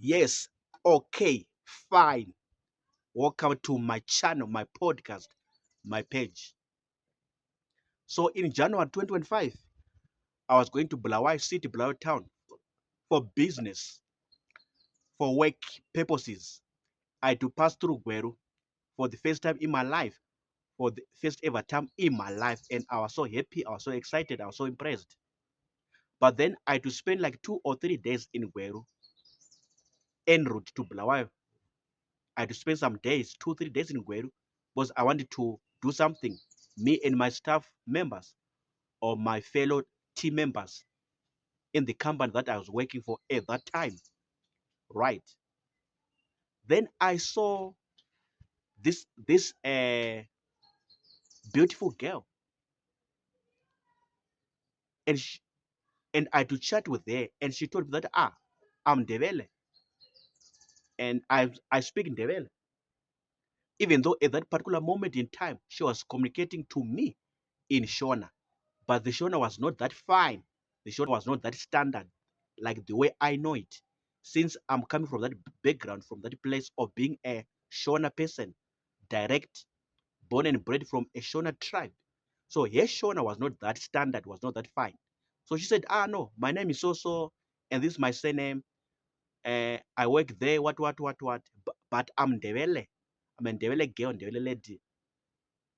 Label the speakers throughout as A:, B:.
A: Yes, okay, fine. Welcome to my channel, my podcast, my page. So in January 2025, I was going to Bulawayo City, Bulawayo Town for business, for work purposes. I had to pass through Gweru for the first time in my life, for the first ever time in my life. And I was so happy, I was so excited, I was so impressed. But then I had to spend like 2 or 3 days in Gweru, en route to Bulawayo. I had to spend some days, 2 or 3 days in Gweru, because I wanted to do something. Me and my staff members or my fellow team members in the company that I was working for at that time. Right. Then I saw this beautiful girl, and I had to chat with her, and she told me that I'm Ndebele, and I speak Ndebele. Even though at that particular moment in time she was communicating to me in Shona, but the Shona was not that fine. The Shona was not that standard, like the way I know it. Since I'm coming from that background, from that place of being a Shona person, direct, born and bred from a Shona tribe. So her Shona was not that standard, was not that fine. So she said, no, my name is so, and this is my surname. I work there, what. But I'm Ndebele. I'm a Ndebele girl, Ndebele lady.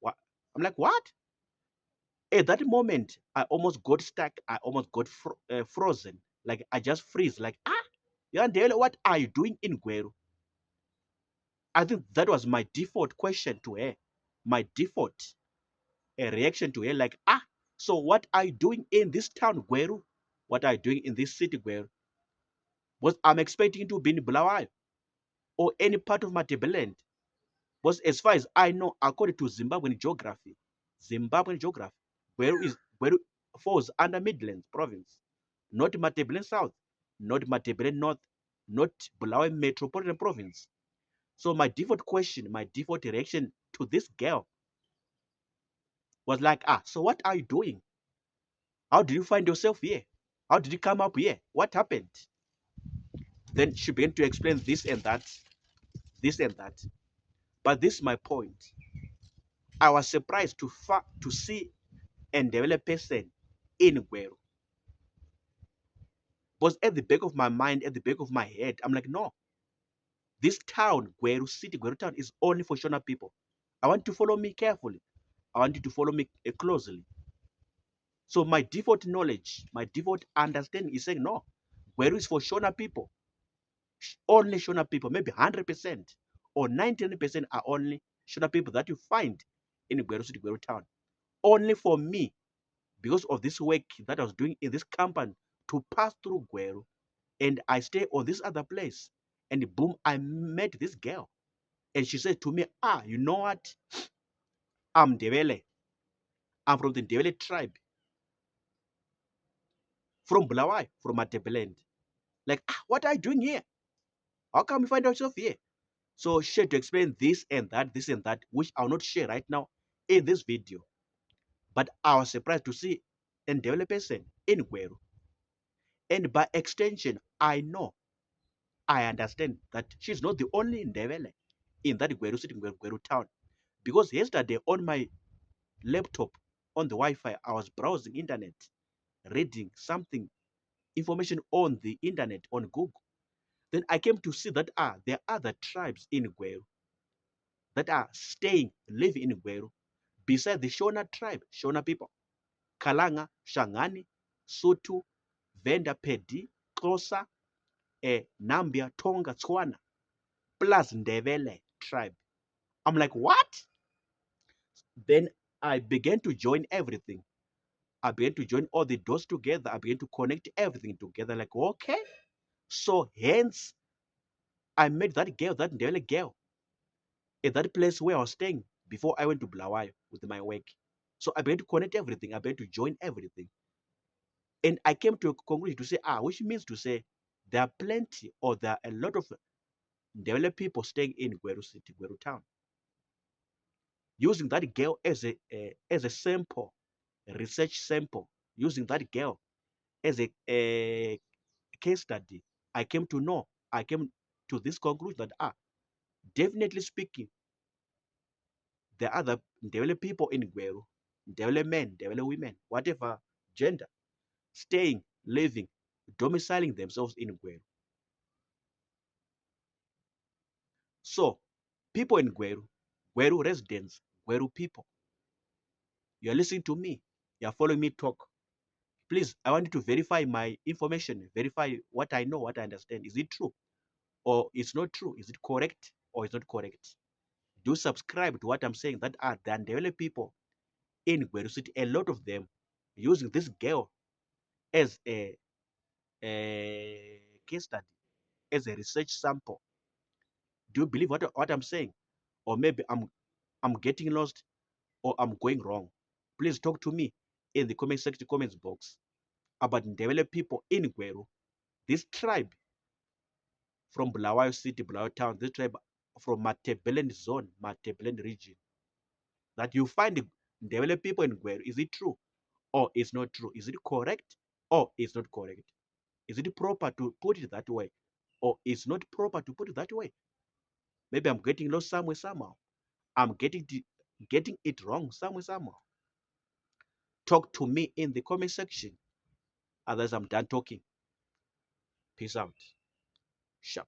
A: What? I'm like, what? At that moment, I almost got stuck. I almost got frozen. Like I just freeze. Like, Yandele, what are you doing in Gweru? I think that was my default question to her. My default reaction to her, like, so what are you doing in this town, Gweru? What are you doing in this city, Gweru? Was I'm expecting to be in Bulawayo or any part of Matabeleland. Was as far as I know, according to Zimbabwean geography, Gweru falls under Midlands province, not Matabeleland South, not Matabeleland North, not Bulawayo Metropolitan Province. So my default question, my default reaction to this girl was like, so what are you doing? How did you find yourself here? How did you come up here? What happened? Then she began to explain this and that, this and that. But this is my point. I was surprised to see and develop person in Gweru. But at the back of my mind, at the back of my head, I'm like, no, this town, Gweru City, Gweru town is only for Shona people. I want to follow me carefully. I want you to follow me closely. So my default knowledge, my default understanding is saying, no, Gweru is for Shona people. Only Shona people, maybe 100% or 99% are only Shona people that you find in Gweru City, Gweru town. Only for me, because of this work that I was doing in this company, to pass through Gweru, and I stay on this other place, and boom, I met this girl, and she said to me, you know what? I'm Ndebele. I'm from the Ndebele tribe, from Bulawayo, from Matabeleland. Like, what are you doing here? How come you find yourself here? So she had to explain this and that, which I'll not share right now in this video. But I was surprised to see a Ndebele person in Gweru. And by extension, I understand that she's not the only Ndebele in that Gweru city, Gweru town. Because yesterday on my laptop, on the Wi-Fi, I was browsing internet, reading something, information on the internet, on Google. Then I came to see that there are other tribes in Gweru that are staying, living in Gweru, beside the Shona tribe, Shona people. Kalanga, Shangani, Sutu, Venda Pedi, Xhosa, Nambia, Tonga, Tswana, plus Ndebele tribe. I'm like, what? Then I began to join everything. I began to join all the dots together. I began to connect everything together. Like, okay. So hence, I met that girl, that Ndebele girl, at that place where I was staying before I went to Bulawayo with my work. So I began to connect everything. I began to join everything. And I came to a conclusion to say, which means to say there are plenty or there are a lot of Ndebele people staying in Gweru City, Gweru town, using that girl as a sample, a research sample, using that girl as a case study. I came to know I came to this conclusion that definitely speaking, there are other Ndebele people in Gweru, Ndebele men, Ndebele women, whatever gender, staying, living, domiciling themselves in Gweru. So, people in Gweru, Gweru residents, Gweru people, you're listening to me, you're following me talk. Please, I want you to verify my information, verify what I know, what I understand. Is it true or it's not true? Is it correct or it's not correct? Do subscribe to what I'm saying that the Ndebele people in Gweru City, a lot of them using this girl as a case study, as a research sample. Do you believe what I'm saying? Or maybe I'm getting lost or I'm going wrong. Please talk to me in the comment section, comments box about Ndebele people in Gweru, this tribe from Bulawayo City, Bulawayo Town, this tribe from Matebelend zone, Matebelend region, that you find the Ndebele people in Gweru. Is it true or is not true? Is it correct or is not correct? Is it proper to put it that way or is not proper to put it that way? Maybe I'm getting lost somewhere, somehow. I'm getting it wrong somewhere, somehow. Talk to me in the comment section. Otherwise, I'm done talking. Peace out. Sharp.